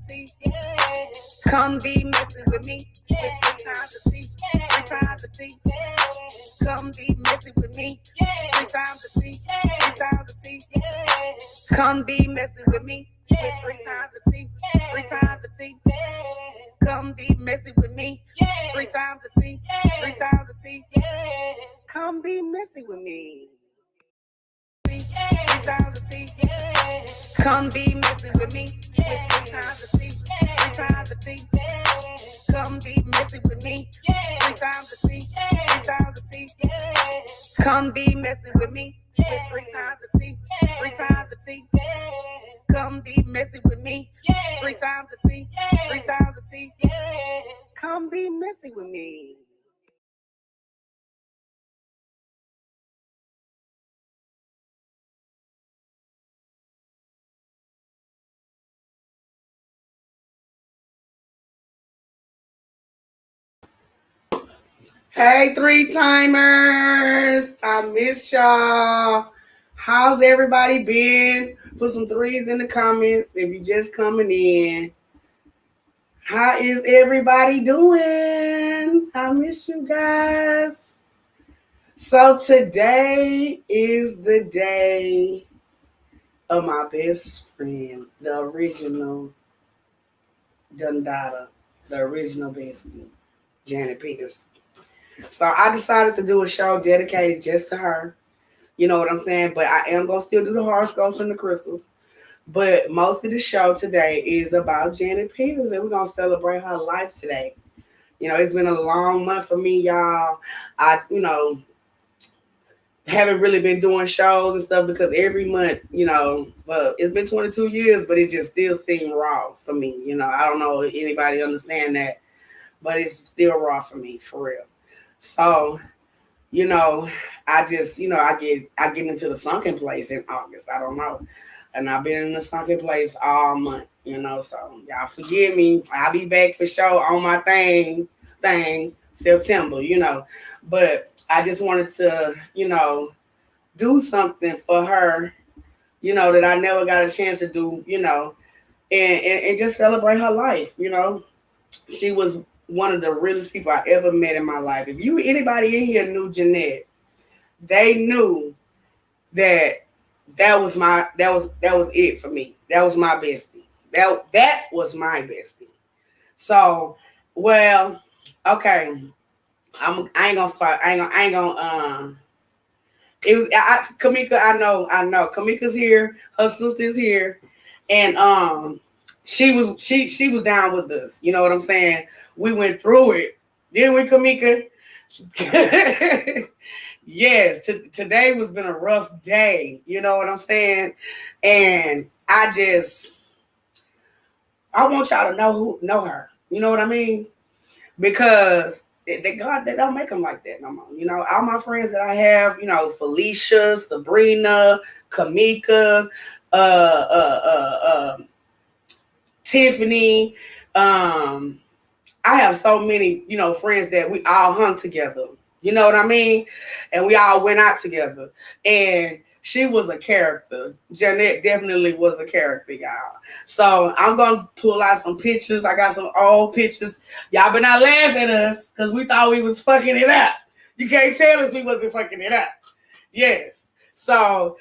see. Come be messing with me. It's 3 times the T. 3 times the T. Come be messing with me. 3 times the T. 3 times the T. Come be messing with me. With 3 times the T. 3 times the T. Come be messing with me. 3 times the T. 3 times the T. Come be messing with me. 3 times the T. Come be messing with me. With 3 times the T. 3 times the T. Come be messing with me. 3 times the T. 3 times the T. Come be messing with me. With 3 times the T. 3 times the T. Come be messing with me. 3 times the T. 3 times the T. Come be messing with me. Hey, 3-timers. I miss y'all. How's everybody been? Put some 3s in the comments if you just coming in. How is everybody doing? I miss you guys. So today is the day of my best friend, the original Dundada, the original bestie, Janet Peters. So I decided to do a show dedicated just to her. You know what I'm saying? But I am going to still do the horoscopes and the crystals. But most of the show today is about Janet Peters, and we're going to celebrate her life today. You know, it's been a long month for me, y'all. Haven't really been doing shows and stuff because every month, it's been 22 years, but it just still seemed raw for me. You know, I don't know if anybody understand that, but it's still raw for me, for real. So, I just, I get into the sunken place in August. I don't know. And I've been in the sunken place all month, so y'all forgive me. I'll be back for sure on my thing September, But I just wanted to, do something for her, that I never got a chance to do, and just celebrate her life, She was one of the realest people I ever met in my life. If anybody in here knew Jeanette, they knew that was it for me. That was my bestie. That was my bestie. So, well, okay. I ain't gonna start. I ain't gonna. It was Kamika. I know. Kamika's here. Her sister's here, and she was down with us. You know what I'm saying? We went through it, didn't we, Kamika? Yes. Today was been a rough day. You know what I'm saying? And I want y'all to know her. You know what I mean? Because they don't make them like that no more. All my friends that I have, Felicia, Sabrina, Kamika, Tiffany. I have so many, friends that we all hung together. You know what I mean? And we all went out together. And she was a character. Jeanette definitely was a character, y'all. So I'm going to pull out some pictures. I got some old pictures. Y'all better not laugh at us because we thought we was fucking it up. You can't tell us we wasn't fucking it up. Yes. So,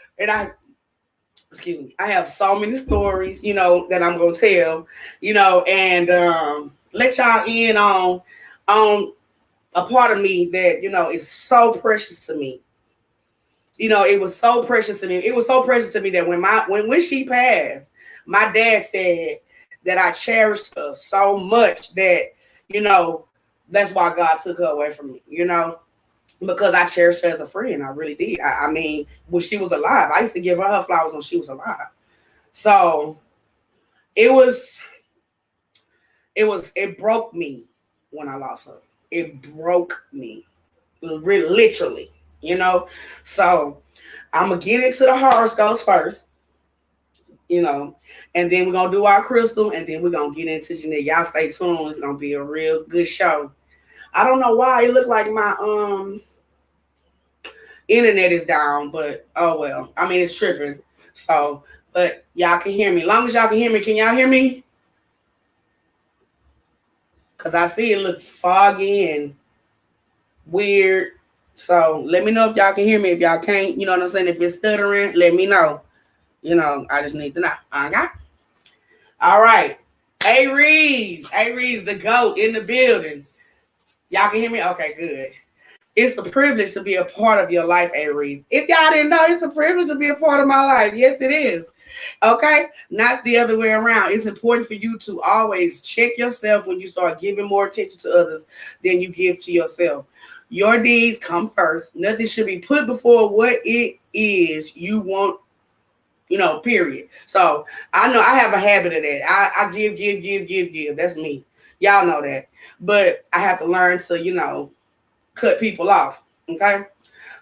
excuse me, I have so many stories, that I'm going to tell, and let y'all in on a part of me that, is so precious to me. It was so precious to me. It was so precious to me that when she passed, my dad said that I cherished her so much that, that's why God took her away from me, because I cherished her as a friend. I really did. I mean, when she was alive, I used to give her flowers when she was alive. So it broke me when I lost her. It broke me, literally, So I'm gonna get into the horoscopes first, and then we're gonna do our crystal, and then we're gonna get into Jeanette. Y'all stay tuned. It's gonna be a real good show. I don't know why it looked like my internet is down, but oh well. I mean, it's tripping. So, but y'all can hear me. As long as y'all can hear me, can y'all hear me? because I see it look foggy and weird. So let me know if y'all can hear me. If y'all can't, you know what I'm saying? If it's stuttering, let me know. You know, I just need to know. Okay. All right. Aries. Aries, the GOAT in the building. Y'all can hear me? Okay, good. It's a privilege to be a part of your life, Aries. If y'all didn't know, it's a privilege to be a part of my life. Yes, it is. Okay? Not the other way around. It's important for you to always check yourself when you start giving more attention to others than you give to yourself. Your needs come first. Nothing should be put before what it is you want, period. So I know I have a habit of that. I give. That's me. Y'all know that. But I have to learn to, cut people off. Okay.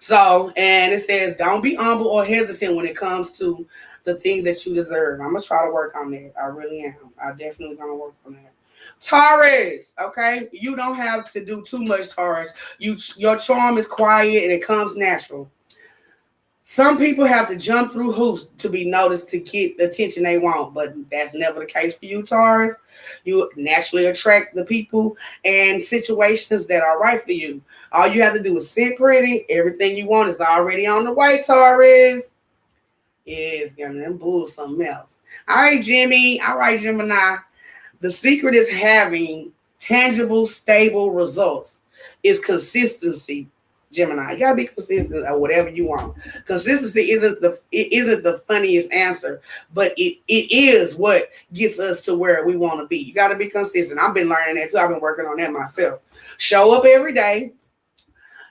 So, and it says, don't be humble or hesitant when it comes to the things that you deserve. I'm going to try to work on that. I really am. I definitely going to work on that. Taurus, okay? You don't have to do too much, Taurus. Your charm is quiet and it comes natural. Some people have to jump through hoops to be noticed to get the attention they want, but that's never the case for you, Taurus. You naturally attract the people and situations that are right for you. All you have to do is sit pretty. Everything you want is already on the way, Taurus. It's gonna bull something else. All right, Jimmy. All right, Gemini. The secret is having tangible, stable results. Is consistency. Gemini, you gotta be consistent at whatever you want. Consistency isn't the funniest answer, but it is what gets us to where we want to be. You gotta be consistent. I've been learning that too. I've been working on that myself. Show up every day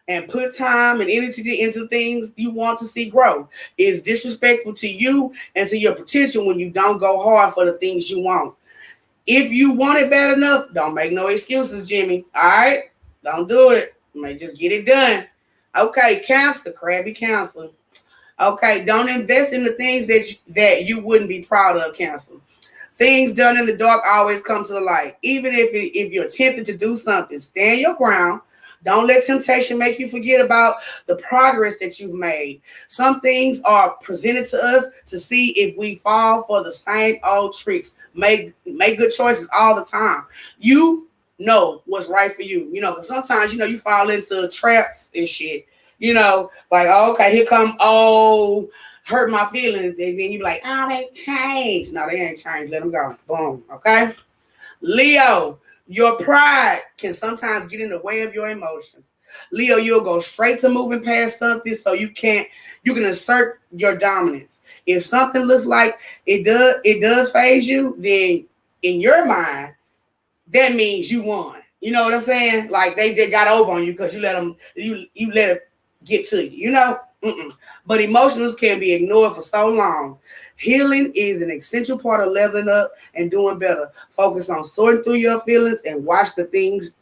and put time and energy into things you want to see grow. It's disrespectful to you and to your potential when you don't go hard for the things you want. If you want it bad enough, don't make no excuses, Jimmy. All right? Don't do it. You may just get it done. Okay, Cancer, crabby Cancer. Okay, don't invest in the things that you wouldn't be proud of, Cancer. Things done in the dark always come to the light. Even if you're tempted to do something, stand your ground. Don't let temptation make you forget about the progress that you've made. Some things are presented to us to see if we fall for the same old tricks. Make good choices all the time. You know what's right for you. Because sometimes, you fall into traps and shit. Like, oh, okay, here come, hurt my feelings. And then you be like, oh, they changed. No, they ain't changed. Let them go. Boom. Okay? Leo, your pride can sometimes get in the way of your emotions. Leo, you'll go straight to moving past something so you can assert your dominance. If something looks like it does phase you, then in your mind, that means you won. You know what I'm saying? Like they got over on you because you let them you let it get to you. But emotions can be ignored for so long. Healing is an essential part of leveling up and doing better. Focus on sorting through your feelings and watch the things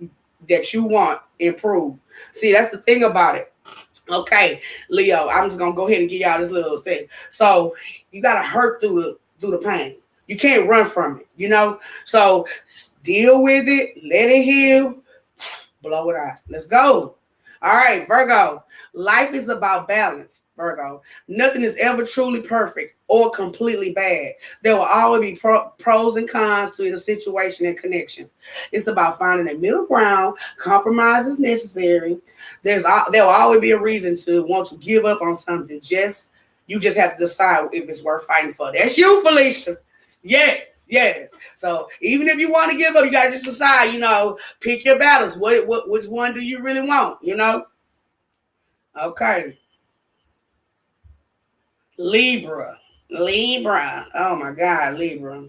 that you want improve. See, that's the thing about it. Okay, Leo, I'm just gonna go ahead and give y'all this little thing. So you gotta hurt through the pain. You can't run from it, So deal with it, let it heal, blow it out. Let's go. All right, Virgo. Life is about balance, Virgo. Nothing is ever truly perfect or completely bad. There will always be pros and cons to the situation and connections. It's about finding a middle ground. Compromise is necessary. There will always be a reason to want to give up on something. You just have to decide if it's worth fighting for. That's you, Felicia. Yes. So even if you want to give up, you gotta just decide, pick your battles. Which one do you really want, Okay. Libra. Oh my God, Libra.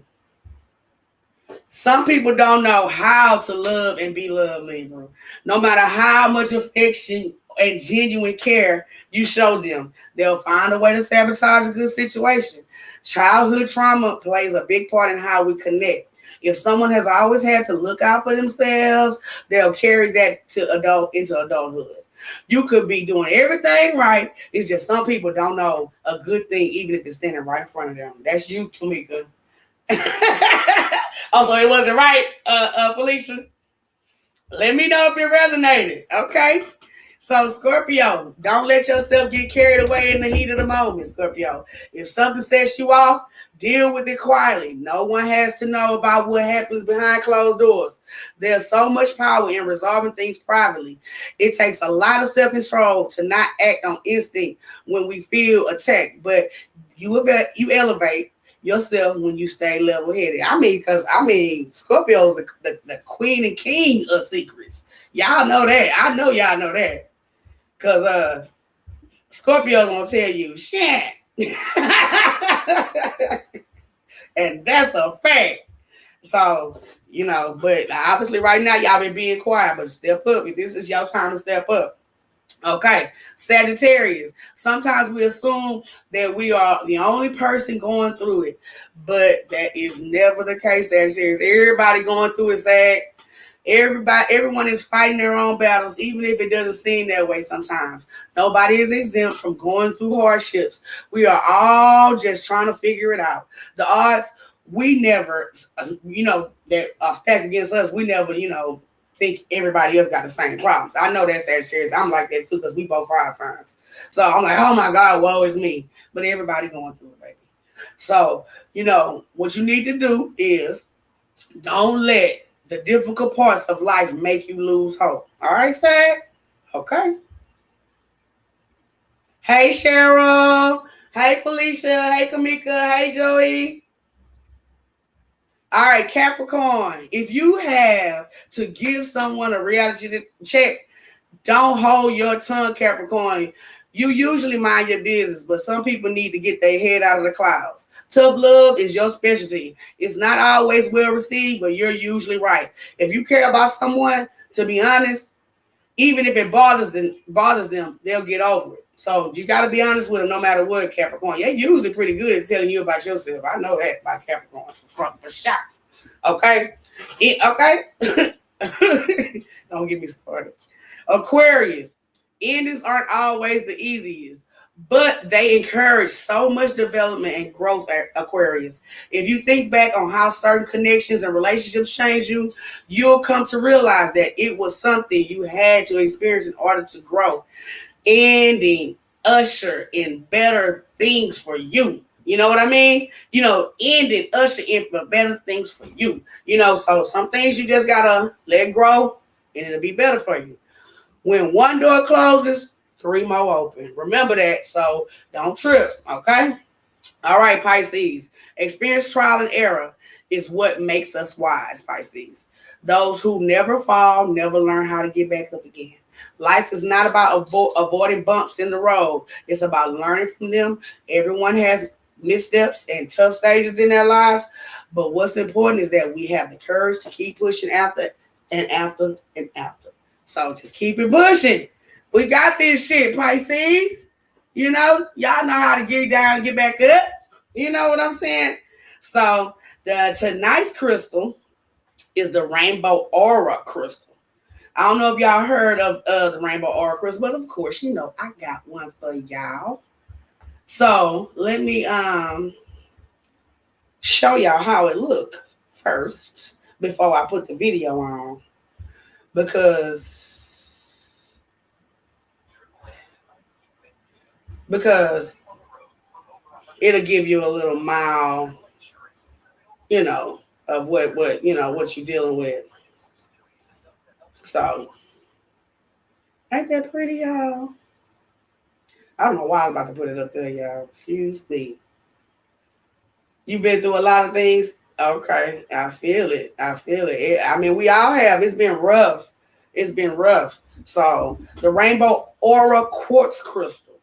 Some people don't know how to love and be loved, Libra. No matter how much affection and genuine care you show them, they'll find a way to sabotage a good situation. Childhood trauma plays a big part in how we connect. If someone has always had to look out for themselves, they'll carry that into adulthood. You could be doing everything right. It's just some people don't know a good thing, even if it's standing right in front of them. That's you, Kamika. Also, it wasn't right, Felicia. Let me know if it resonated. Okay. So, Scorpio, don't let yourself get carried away in the heat of the moment, Scorpio. If something sets you off, Deal with it quietly. No one has to know about what happens behind closed doors. There's so much power in resolving things privately. It takes a lot of self-control to not act on instinct when we feel attacked, but you elevate yourself when you stay level-headed. Scorpio's the queen and king of secrets. Y'all know that. I know y'all know that. Cause Scorpio gonna tell you shit. And that's a fact. So, but obviously right now y'all been being quiet, but step up. If this is your time to step up. Okay, Sagittarius. Sometimes we assume that we are the only person going through it, but that is never the case, Sagittarius. Everybody going through it, Sag. Everyone is fighting their own battles, even if it doesn't seem that way sometimes. Nobody is exempt from going through hardships. We are all just trying to figure it out. The odds we never, that are stacked against us, we never, think everybody else got the same problems. I know that, Sagittarius. I'm like that too because we both fire signs. So I'm like, oh my God, woe is me. But everybody going through it, baby. So, what you need to do is don't let the difficult parts of life make you lose hope. All right, Sag? Okay. Hey, Cheryl. Hey, Felicia. Hey, Kamika. Hey, Joey. All right, Capricorn. If you have to give someone a reality check, don't hold your tongue, Capricorn. You usually mind your business, but some people need to get their head out of the clouds. Tough love is your specialty. It's not always well received, but you're usually right. If you care about someone, to be honest, even if it bothers them, they'll get over it. So you got to be honest with them no matter what, Capricorn. They're usually pretty good at telling you about yourself. I know that about Capricorn for sure. Okay? Okay? Don't get me started. Aquarius. Endings aren't always the easiest, but they encourage so much development and growth at Aquarius. If you think back on how certain connections and relationships changed you, you'll come to realize that it was something you had to experience in order to grow. Ending usher in better things for you. You know what I mean? Ending usher in for better things for you. So some things you just gotta let grow and it'll be better for you. When one door closes, three more open. Remember that. So don't trip. Okay. All right, Pisces. Experience, trial, and error is what makes us wise, Pisces. Those who never fall never learn how to get back up again. Life is not about avoiding bumps in the road. It's about learning from them. Everyone has missteps and tough stages in their lives. But what's important is that we have the courage to keep pushing after and after and after. So just keep it pushing. We got this shit, Pisces. Y'all know how to get down and get back up. You know what I'm saying? So tonight's crystal is the rainbow aura crystal. I don't know if y'all heard of the rainbow aura crystal, but of course, I got one for y'all. So let me show y'all how it look first before I put the video on. Because it'll give you a little mile, of what you're dealing with. So ain't that pretty, y'all? I don't know why I'm about to put it up there, y'all. Excuse me. You've been through a lot of things. Okay, I feel it. We all have. It's been rough. So the rainbow aura quartz crystal.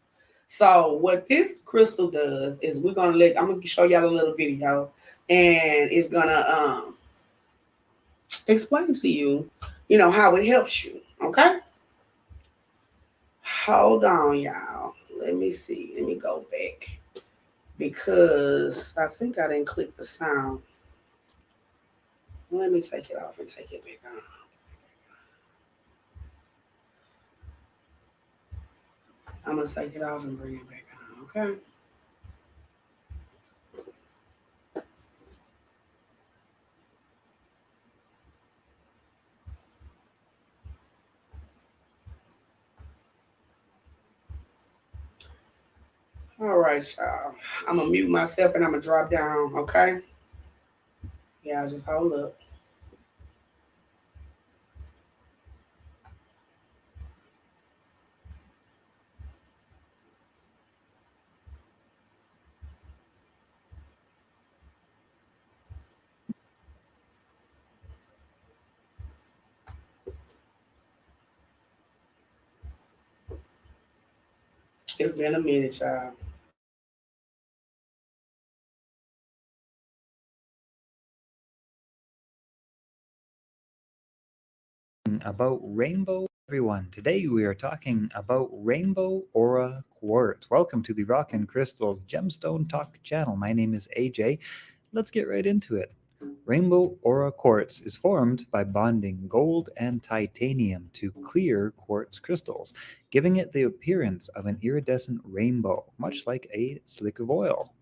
So what this crystal does is I'm gonna show y'all a little video, and it's gonna explain to you, how it helps you. Okay. Hold on, y'all. Let me see. Let me go back because I think I didn't click the sound. Let me take it off and take it back on. I'm going to take it off and bring it back on, okay? All right, right, y'all. I'm gonna mute myself and I'm gonna drop down. Okay. Yeah, just hold up. It's been a minute, y'all. About rainbow, everyone. Today we are talking about rainbow aura quartz. Welcome to the Rock and Crystals Gemstone Talk channel. My name is AJ. Let's get right into it. Rainbow aura quartz is formed by bonding gold and titanium to clear quartz crystals, giving it the appearance of an iridescent rainbow, much like a slick of oil.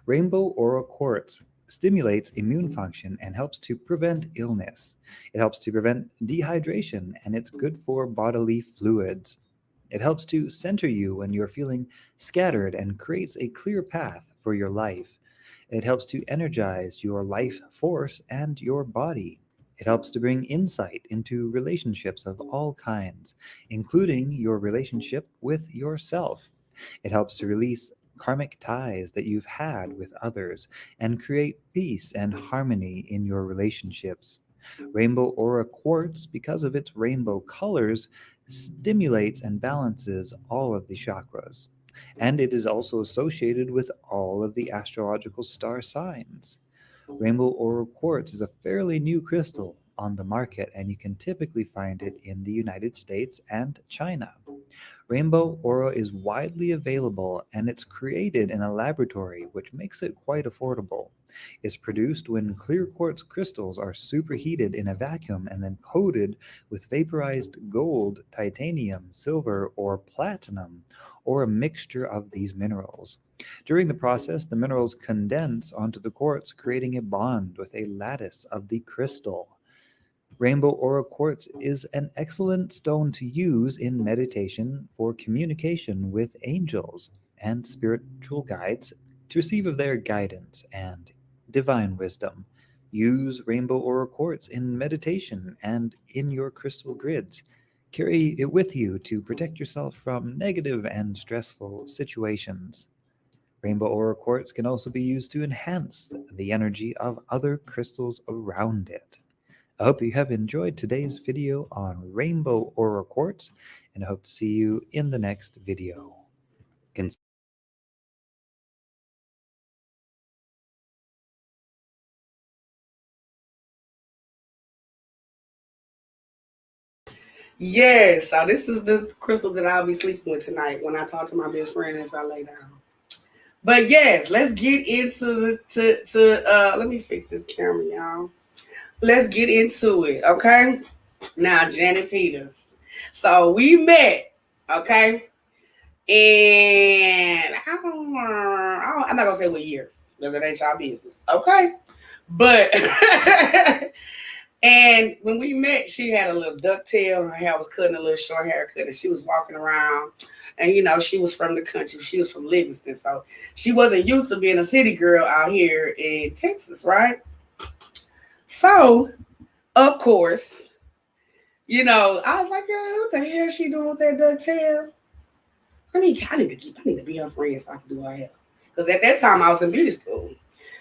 Rainbow aura quartz stimulates immune function and helps to prevent illness. It helps to prevent dehydration and it's good for bodily fluids. It helps to center you when you're feeling scattered and creates a clear path for your life. It helps to energize your life force and your body. It helps to bring insight into relationships of all kinds, including your relationship with yourself. It helps to release karmic ties that you've had with others and create peace and harmony in your relationships. Rainbow aura quartz, because of its rainbow colors, stimulates and balances all of the chakras. And it is also associated with all of the astrological star signs. Rainbow aura quartz is a fairly new crystal on the market, and you can typically find it in the United States and China. Rainbow aura is widely available and it's created in a laboratory, which makes it quite affordable. It's produced when clear quartz crystals are superheated in a vacuum and then coated with vaporized gold, titanium, silver, or platinum, or a mixture of these minerals. During the process, the minerals condense onto the quartz, creating a bond with a lattice of the crystal. Rainbow aura quartz is an excellent stone to use in meditation for communication with angels and spiritual guides to receive of their guidance and divine wisdom. Use rainbow aura quartz in meditation and in your crystal grids. Carry it with you to protect yourself from negative and stressful situations. Rainbow aura quartz can also be used to enhance the energy of other crystals around it. I hope you have enjoyed today's video on rainbow aura quartz, and I hope to see you in the next video. Yes, so this is the crystal that I'll be sleeping with tonight when I talk to my best friend as I lay down. But yes, let's get into let me fix this camera, y'all. Let's get into it, okay? Now, Janet Peters. So we met, okay? And I'm not gonna say what year because it ain't y'all business, okay? But and when we met, she had a little ducktail. Her hair was cutting a little short haircut, and she was walking around. And she was from the country. She was from Livingston, so she wasn't used to being a city girl out here in Texas, right? So, of course, I was like, girl, what the hell is she doing with that ducktail? I need to be her friend so I can do her hair. Because at that time I was in beauty school.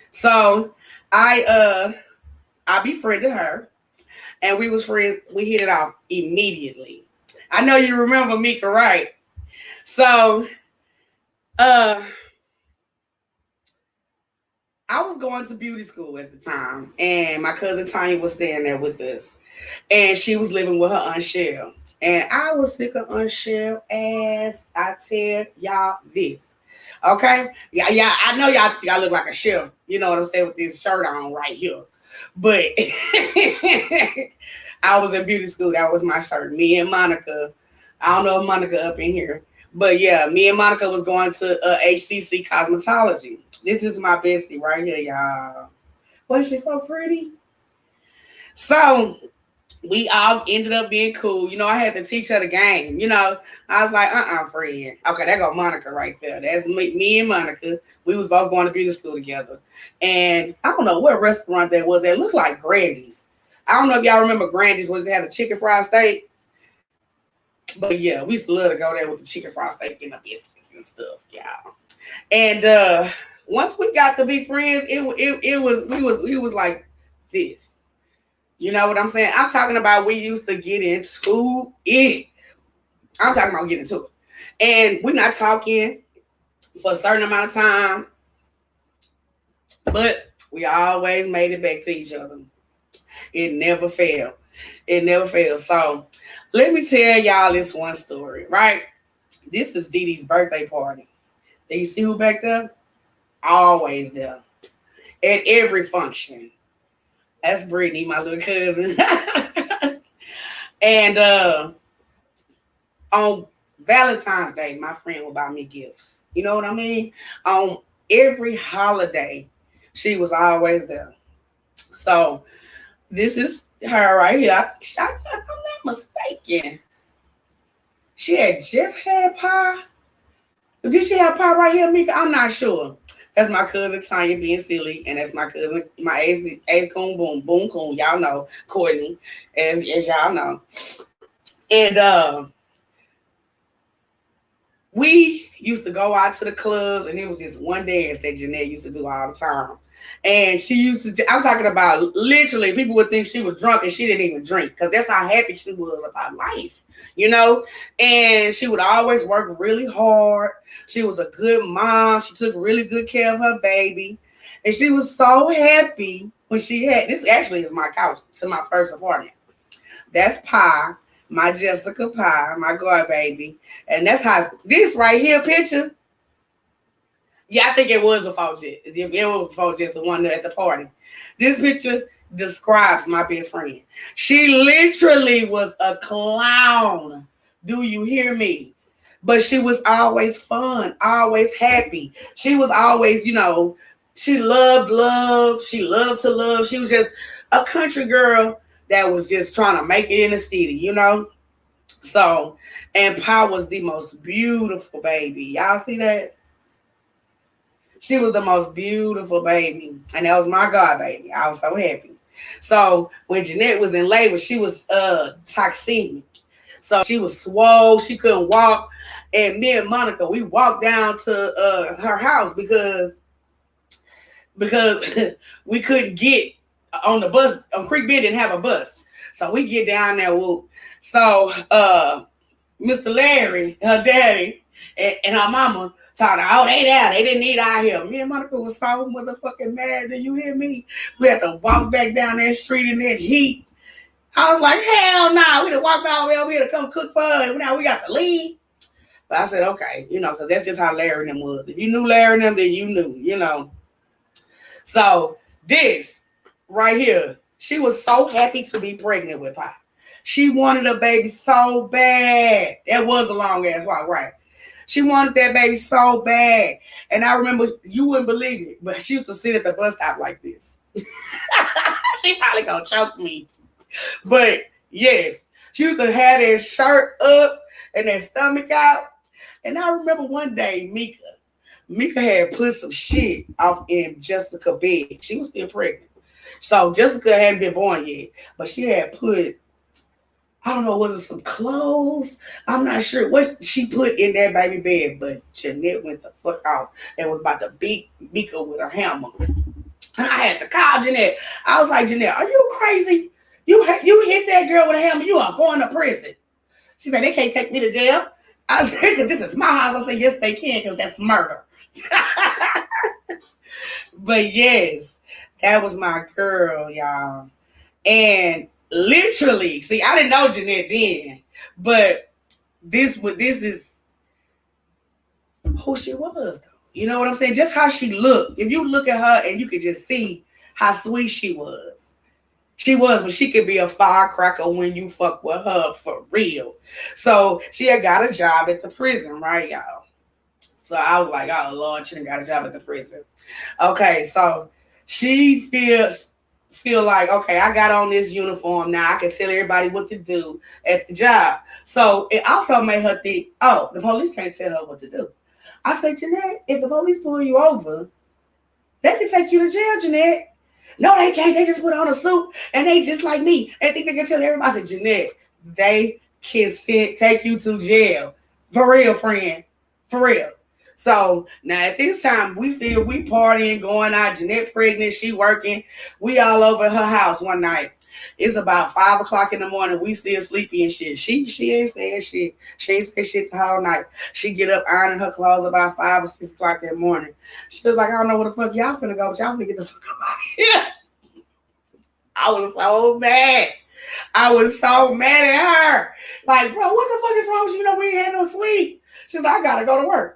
So I befriended her and we was friends. We hit it off immediately. I know you remember Mika, right? So uh I was going to beauty school at the time, and my cousin Tanya was staying there with us, and she was living with her Aunt Cheryl. And I was sick of Aunt Cheryl as I tell y'all this. Okay? Yeah, yeah, I know y'all think I look like a chef, you know what I'm saying, with this shirt on right here. But I was in beauty school. That was my shirt. Me and Monica. I don't know if Monica up in here. But yeah, me and Monica was going to HCC cosmetology. This is my bestie right here, y'all. Wasn't she so pretty? So We all ended up being cool. I had to teach her the game. I was like, friend. Okay, there go Monica right there. That's me and Monica. We was both going to beauty school together. And I don't know what restaurant that was. That looked like Grandy's. I don't know if y'all remember Grandy's was it had a chicken fried steak. But yeah, we used to love to go there with the chicken fried steak and the biscuits and stuff, y'all. And once we got to be friends, it was like this. You know what I'm saying? I'm talking about we used to get into it. I'm talking about getting into it. And we're not talking for a certain amount of time, but we always made it back to each other. It never failed. It never failed. So let me tell y'all this one story, right? This is Dee Dee's birthday party. Do you see who back there? Always there. At every function. That's Brittany, my little cousin. And on Valentine's Day, my friend would buy me gifts. You know what I mean? On every holiday, she was always there. So this is her right here. If I'm not mistaken, she had just had pie. Did she have pie right here, Mika? I'm not sure. That's my cousin Tanya being silly, and that's my cousin, my ace coon boom boom coon. Y'all know Courtney, as y'all know. And we used to go out to the clubs, and it was just one dance that Jeanette used to do all the time. And she used to, I'm talking about literally, people would think she was drunk and she didn't even drink because that's how happy she was about life, And she would always work really hard. She was a good mom. She took really good care of her baby. And she was so happy when she had, this actually is my couch to my first apartment. That's Pie, my Jessica Pie, my god baby. And that's how, this right here picture, yeah, I think it was before Jess. It was before Jess, the one at the party. This picture describes my best friend. She literally was a clown. Do you hear me? But she was always fun, always happy. She was always, she loved love. She loved to love. She was just a country girl that was just trying to make it in the city, So, and Pa was the most beautiful baby. Y'all see that? She was the most beautiful baby. And that was my god baby. I was so happy. So when Jeanette was in labor, she was toxemic. So she was swole. She couldn't walk. And me and Monica, we walked down to her house because we couldn't get on the bus. On Creek Bend didn't have a bus. So we get down there. So Mr. Larry, her daddy, and her mama told her, oh, they there. They didn't need our help. Me and Monica was so motherfucking mad. Do you hear me? We had to walk back down that street in that heat. I was like, hell no. Nah. We done walked all the way over here to come cook for her. And now we got to leave. But I said, okay, because that's just how Larry and them was. If you knew Larry and them, then you knew, So this right here, she was so happy to be pregnant with Pop. She wanted a baby so bad. That was a long ass walk, right? She wanted that baby so bad. And I remember, you wouldn't believe it, but she used to sit at the bus stop like this. She probably gonna choke me. But yes, she used to have that shirt up and that stomach out. And I remember one day, Mika had put some shit off in Jessica's bed. She was still pregnant. So Jessica hadn't been born yet, but she had put, I don't know, was it some clothes? I'm not sure what she put in that baby bed, but Jeanette went the fuck off and was about to beat Mika with a hammer. And I had to call Jeanette. I was like, Jeanette, are you crazy? You hit that girl with a hammer, you are going to prison. She said, they can't take me to jail. I said, because this is my house. I said, yes, they can, because that's murder. But yes, that was my girl, y'all. And literally, see, I didn't know Jeanette then, but this is who she was, though. You know what I'm saying? Just how she looked. If you look at her and you could just see how sweet she was. She was, but she could be a firecracker when you fuck with her for real. So she had got a job at the prison, right, y'all? So I was like, oh, Lord, she done got a job at the prison. Okay, so she feels feel like, okay, I got on this uniform now. I can tell everybody what to do at the job. So it also made her think, oh, the police can't tell her what to do. I said, Jeanette, if the police pull you over, they can take you to jail, Jeanette. No, they can't. They just put on a suit and they just like me. They think they can tell everybody. I said, Jeanette, they can take you to jail. For real, friend. For real. So now at this time, we partying, going out. Jeanette pregnant, she working. We all over at her house one night. It's about 5 o'clock in the morning. We still sleepy and shit. She ain't saying shit. She ain't saying shit the whole night. She get up ironing her clothes about 5 or 6 o'clock that morning. She was like, I don't know where the fuck y'all finna go, but y'all finna get the fuck up out of here. I was so mad. I was so mad at her. Like, bro, what the fuck is wrong with you? You know, we ain't had no sleep. She's like, I gotta go to work.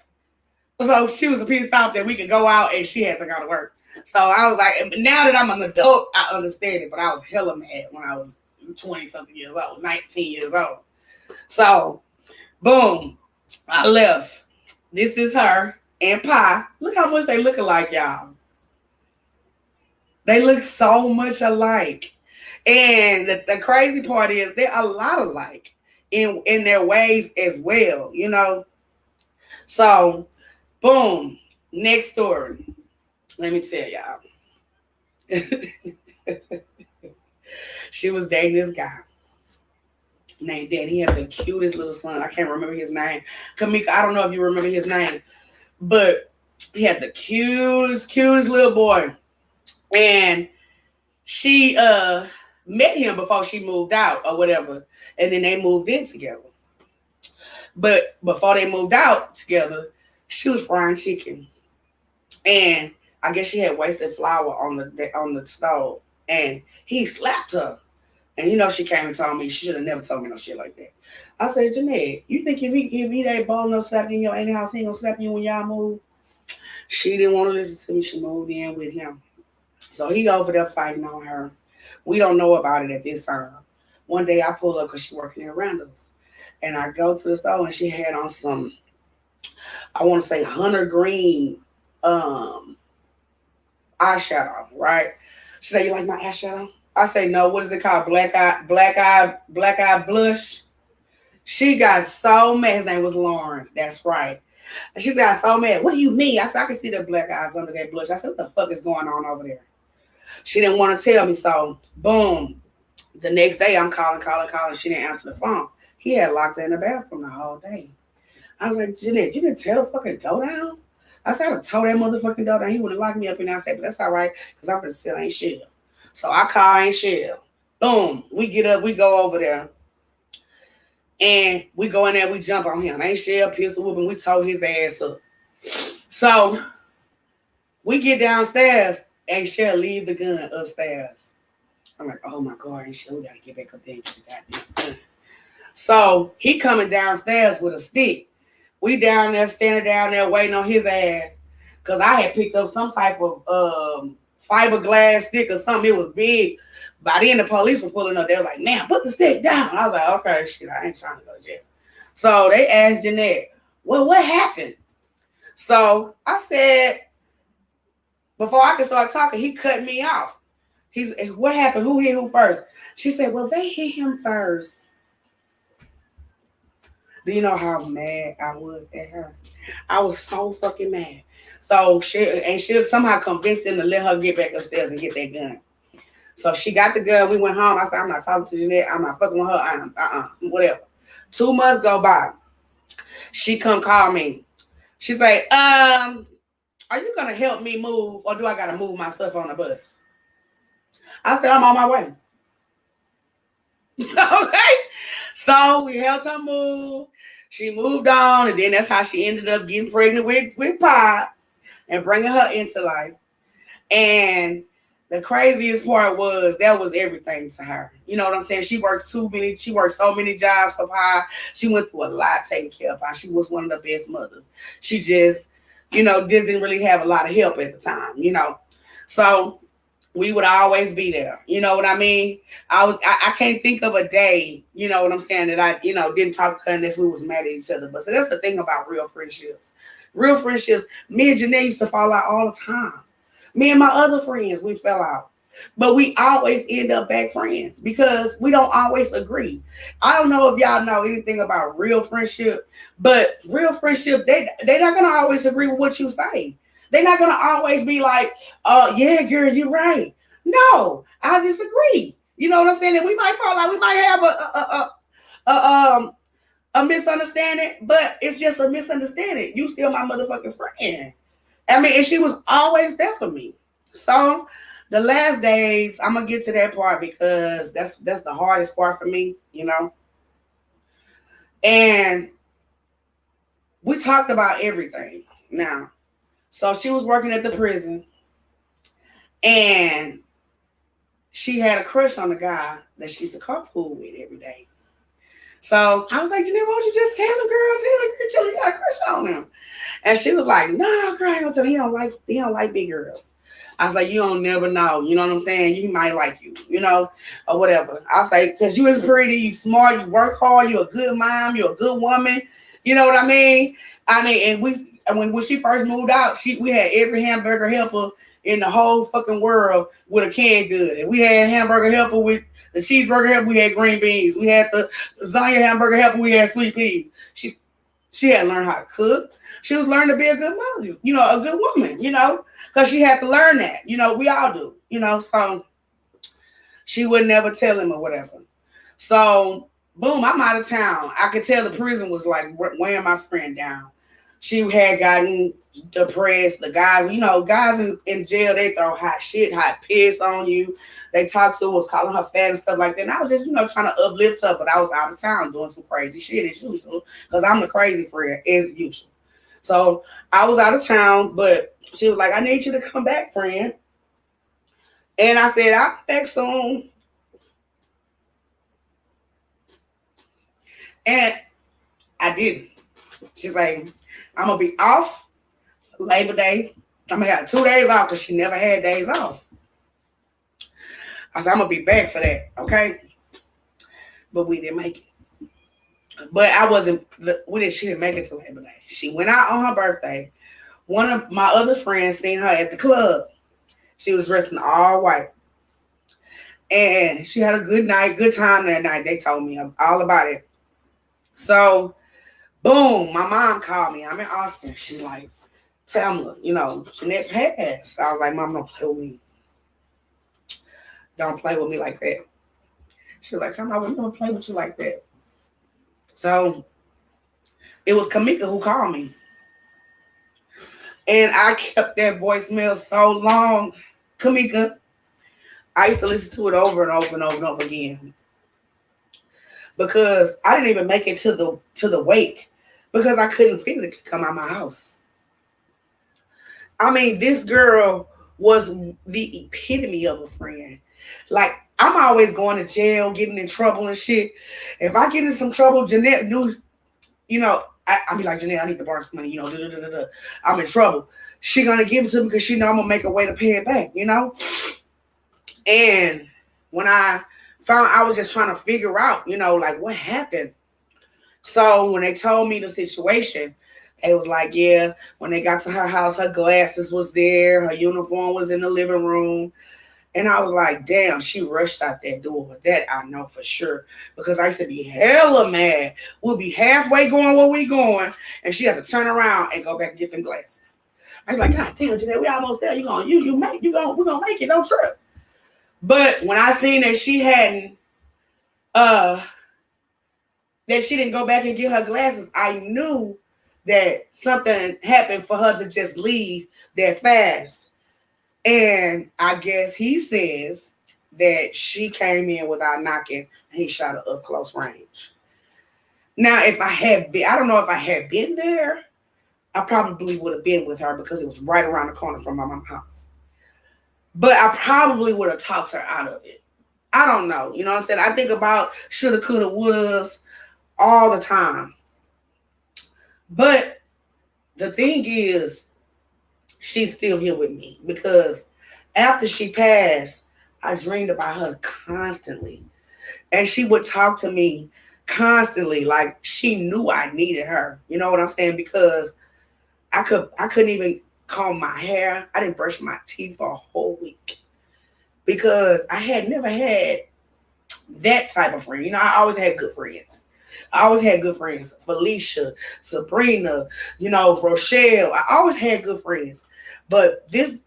So she was pissed off that we could go out and she had to go to work. So I was like, now that I'm an adult, I understand it. But I was hella mad when I was 20-something years old, 19 years old. So, boom, I left. This is her and HaPPY. Look how much they look alike, y'all. They look so much alike. And the crazy part is they're a lot alike in their ways as well, you know. So, boom, next story. Let me tell y'all. She was dating this guy named Danny. He had the cutest little son. I can't remember his name. Kamika, I don't know if you remember his name. But he had the cutest little boy. And she met him before she moved out or whatever. And then they moved in together. But before they moved out together, she was frying chicken. And I guess she had wasted flour on the stove. And he slapped her. And you know, she came and told me, she should have never told me no shit like that. I said, Jeanette, you think if he ain't ball enough slap you in your auntie house, he ain't gonna slap you when y'all move? She didn't want to listen to me. She moved in with him. So he over there fighting on her. We don't know about it at this time. One day I pull up because she working at Randall's. And I go to the store and she had on some, I want to say hunter green eyeshadow, right? She said, you like my eyeshadow? I say, no, what is it called? Black eye blush. She got so mad. His name was Lawrence. That's right. And she got so mad. What do you mean? I said, I can see the black eyes under that blush. I said, what the fuck is going on over there? She didn't want to tell me. So, boom. The next day, I'm calling. She didn't answer the phone. He had locked her in the bathroom the whole day. I was like, Jeanette, you didn't tell the fucking door down? I said, I would have told that motherfucking door down. He would have locked me up in there. I said, but that's all right, because I'm going to tell Ain't Shell. So I call Ain't Shell. Boom. We get up. We go over there. And we go in there. We jump on him. Ain't Shell pistol whooping. We tore his ass up. So we get downstairs. Ain't Shell leave the gun upstairs. I'm like, oh my God, Ain't Shell, we got to get back up there and get the goddamn gun. So he coming downstairs with a stick. We down there, standing down there, waiting on his ass. Because I had picked up some type of fiberglass stick or something. It was big. By then, the police were pulling up. They were like, man, put the stick down. I was like, okay, shit, I ain't trying to go to jail. So they asked Jeanette, well, what happened? So I said, before I could start talking, he cut me off. He's, what happened? Who hit who first? She said, well, they hit him first. Do you know how mad I was at her? I was so fucking mad. So she somehow convinced them to let her get back upstairs and get that gun. So she got the gun. We went home. I said, I'm not talking to Jeanette. I'm not fucking with her. Whatever. 2 months go by. She come call me. She say, are you going to help me move or do I got to move my stuff on the bus? I said, I'm on my way. Okay. So we helped her move. She moved on, and then that's how she ended up getting pregnant with HaPPY and bringing her into life. And the craziest part was that was everything to her. You know what I'm saying? She worked so many jobs for HaPPY. She went through a lot taking care of HaPPY. She was one of the best mothers. She just, just didn't really have a lot of help at the time, So we would always be there. You know what I mean? I can't think of a day, you know what I'm saying, that I, didn't talk to her unless we was mad at each other. But so that's the thing about real friendships. Me and Janae used to fall out all the time. Me and my other friends, we fell out. But we always end up back friends because we don't always agree. I don't know if y'all know anything about real friendship, but real friendship, they're not gonna always agree with what you say. They're not gonna always be like, yeah, girl, you're right. No, I disagree. You know what I'm saying? And we might fall out, we might have a misunderstanding, but it's just a misunderstanding. You still my motherfucking friend. I mean, and she was always there for me. So the last days, I'm gonna get to that part because that's the hardest part for me, you know. And we talked about everything. Now, so she was working at the prison, and she had a crush on the guy that she used to carpool with every day. So I was like, Janelle, why don't you just tell him, girl? Tell him you got a crush on him. And she was like, no, girl, I ain't gonna tell him. He don't like big girls. I was like, you don't never know. You know what I'm saying? He might like you, you know, or whatever. I was like, because you is pretty, you smart, you work hard, you're a good mom, you're a good woman. You know what I mean? And when she first moved out, we had every hamburger helper in the whole fucking world with a canned good. And we had hamburger helper with the cheeseburger helper, we had green beans. We had the lasagna hamburger helper, we had sweet peas. She had learned how to cook. She was learning to be a good mother, you know, a good woman, you know, because she had to learn that. You know, we all do, you know, so she would never tell him or whatever. So, boom, I'm out of town. I could tell the prison was like wearing my friend down. She had gotten depressed. The guys, you know, guys in jail, they throw hot shit, hot piss on you. They talked to her, was calling her fat and stuff like that. And I was just, you know, trying to uplift her, but I was out of town doing some crazy shit as usual because I'm the crazy friend as usual. So I was out of town, but she was like, I need you to come back, friend. And I said, I'll be back soon. And I didn't. She's like, I'm going to be off Labor Day. I'm going to have 2 days off because she never had days off. I said, I'm going to be back for that, okay? But we didn't make it. But she didn't make it to Labor Day. She went out on her birthday. One of my other friends seen her at the club. She was dressed in all white. And she had a good night, good time that night. They told me all about it. So, boom, my mom called me. I'm in Austin. She's like, Tamla, you know, Jeanette passed. I was like, Mom, don't play with me. Don't play with me like that. She was like, Tamla, I would never play with you like that. So, it was Kamika who called me. And I kept that voicemail so long. Kamika, I used to listen to it over and over and over and over again. Because I didn't even make it to the wake because I couldn't physically come out of my house. I mean, this girl was the epitome of a friend. Like, I'm always going to jail, getting in trouble and shit. If I get in some trouble, Jeanette knew, you know, I'd be like, Jeanette, I need to borrow some money, you know, I'm in trouble. She gonna give it to me because she know I'm gonna make a way to pay it back, you know? And when I found, I was just trying to figure out, you know, like what happened. So when they told me the situation, they was like, yeah, when they got to her house, her glasses was there, her uniform was in the living room. And I was like, damn, she rushed out that door. That I know for sure. Because I used to be hella mad. We'll be halfway going where we going, and she had to turn around and go back and get them glasses. I was like, God damn, Jeanette, we almost there. We're gonna make it, don't trip. But when I seen that she hadn't that she didn't go back and get her glasses, I knew that something happened for her to just leave that fast. And I guess he says that she came in without knocking and he shot her up close range. Now, if I had been, I don't know if I had been there, I probably would have been with her because it was right around the corner from my mom's house. But I probably would have talked her out of it. I don't know. You know what I'm saying? I think about shoulda, coulda, wouldas all the time. But the thing is, she's still here with me because after she passed, I dreamed about her constantly. And she would talk to me constantly like she knew I needed her. You know what I'm saying? Because I couldn't even comb my hair. I didn't brush my teeth for a whole week. because I had never had that type of friend. I always had good friends. I always had good friends. Felicia, Sabrina, Rochelle. I always had good friends. But this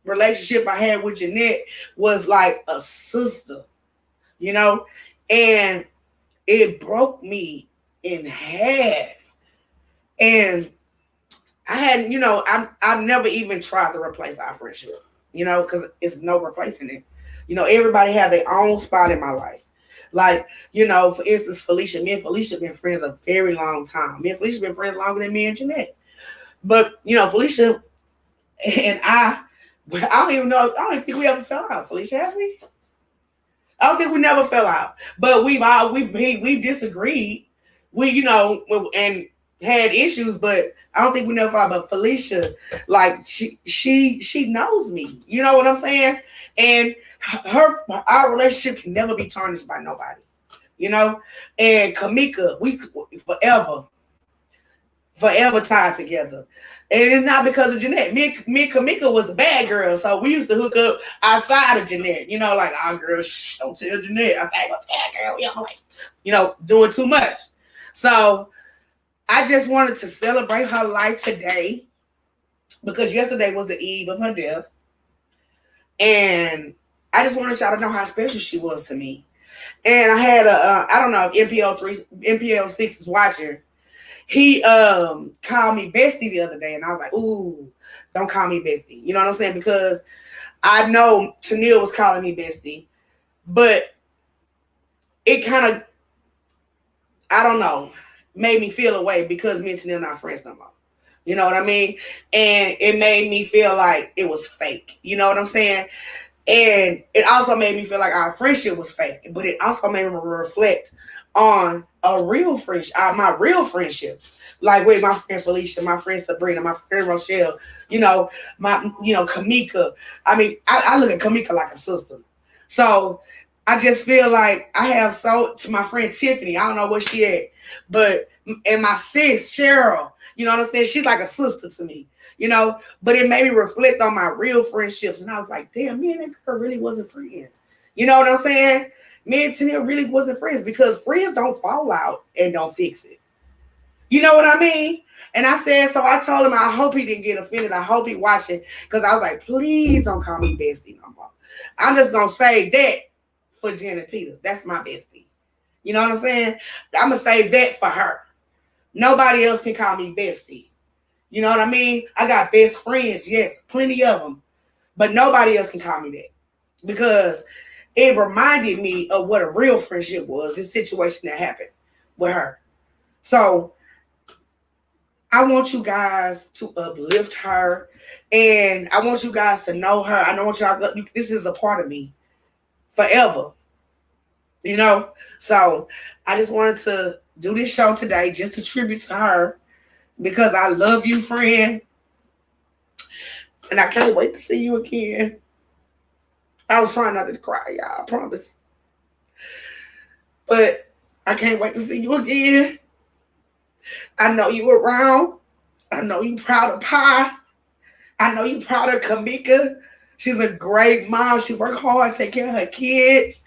relationship I had with Jeanette was like a sister, you know, and it broke me in half. And I hadn't, I never even tried to replace our friendship, because it's no replacing it. Everybody had their own spot in my life. Like, for instance, Felicia, me and Felicia been friends a very long time. Me and Felicia been friends longer than me and Jeanette. But, Felicia and I don't even know, I don't even think we ever fell out, Felicia, have we? I don't think we never fell out. But we've disagreed. We, and had issues, but I don't think we never fought. But Felicia, like she knows me. You know what I'm saying? And our relationship can never be tarnished by nobody. And Kamika, we forever tied together. And it's not because of Jeanette. Me and Kamika was the bad girl, so we used to hook up outside of Jeanette. Like, our girl, don't tell Jeanette. I ain't gonna tell girl. We don't like, doing too much. So I just wanted to celebrate her life today because yesterday was the eve of her death. And I just wanted y'all to know how special she was to me. And I had I don't know if MPL6 is watching. He called me bestie the other day, and I was like, ooh, don't call me bestie. You know what I'm saying? Because I know Tennille was calling me bestie, but it kind of, I don't know, made me feel away because me and Tennille not friends no more. You know what I mean? And it made me feel like it was fake. You know what I'm saying? And it also made me feel like our friendship was fake, but it also made me reflect on a real friendship, my real friendships, like with my friend Felicia, my friend Sabrina, my friend Rochelle, Kamika. I mean, I look at Kamika like a sister. So I just feel like I have to my friend Tiffany, I don't know where she at, but, and my sis Cheryl, you know what I'm saying? She's like a sister to me. But it made me reflect on my real friendships. And I was like, damn, me and that girl really wasn't friends. You know what I'm saying? Me and Tennille really wasn't friends because friends don't fall out and don't fix it. You know what I mean? And I said, so I told him, I hope he didn't get offended. I hope he watching. Because I was like, please don't call me bestie no more. I'm just going to say that for Janet Peters. That's my bestie. You know what I'm saying? I'm going to save that for her. Nobody else can call me bestie. You know what I mean? I got best friends, yes, plenty of them. But nobody else can call me that. Because it reminded me of what a real friendship was, this situation that happened with her. So I want you guys to uplift her. And I want you guys to know her. I want y'all, this is a part of me forever. So I just wanted to do this show today just to tribute to her. Because I love you, friend. And I can't wait to see you again. I was trying not to cry, y'all, I promise. But I can't wait to see you again. I know you around. I know you proud of Pie. I know you proud of Kamika. She's a great mom. She work hard, take care of her kids.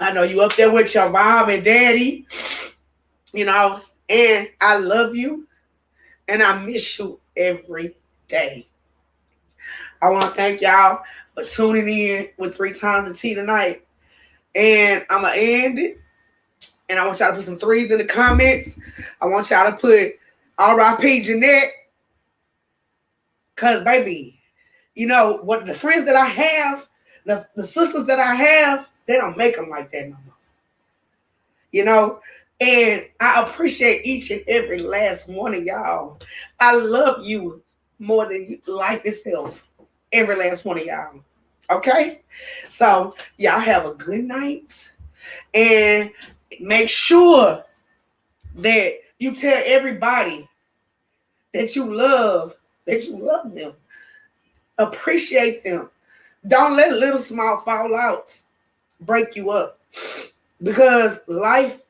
I know you up there with your mom and daddy. And I love you. And I miss you every day. I want to thank y'all for tuning in with 3 times the T tonight. And I'm going to end it. And I want y'all to put some 3s in the comments. I want y'all to put R.I.P. Jeanette. Because, baby, what the friends that I have, the sisters that I have, they don't make them like that no more. And I appreciate each and every last one of y'all. I love you more than life itself. Every last one of y'all. Okay? So, y'all have a good night. And make sure that you tell everybody that you love them. Appreciate them. Don't let little small fallouts break you up. Because life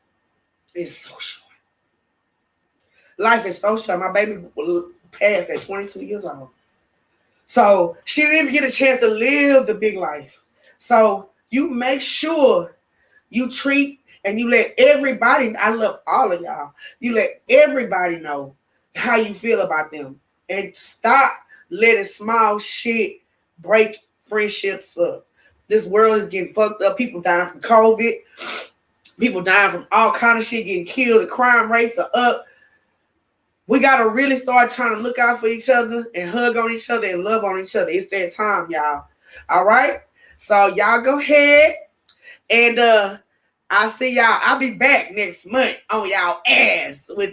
is so short. Life is so short. My baby passed at 22 years old. So she didn't even get a chance to live the big life. So you make sure you treat and you let everybody, I love all of y'all, you let everybody know how you feel about them. And stop letting small shit break friendships up. This world is getting fucked up. People dying from COVID. People dying from all kind of shit, getting killed. The crime rates are up. We got to really start trying to look out for each other and hug on each other and love on each other. It's that time, y'all. All right? So y'all go ahead and I'll see y'all. I'll be back next month on y'all ass with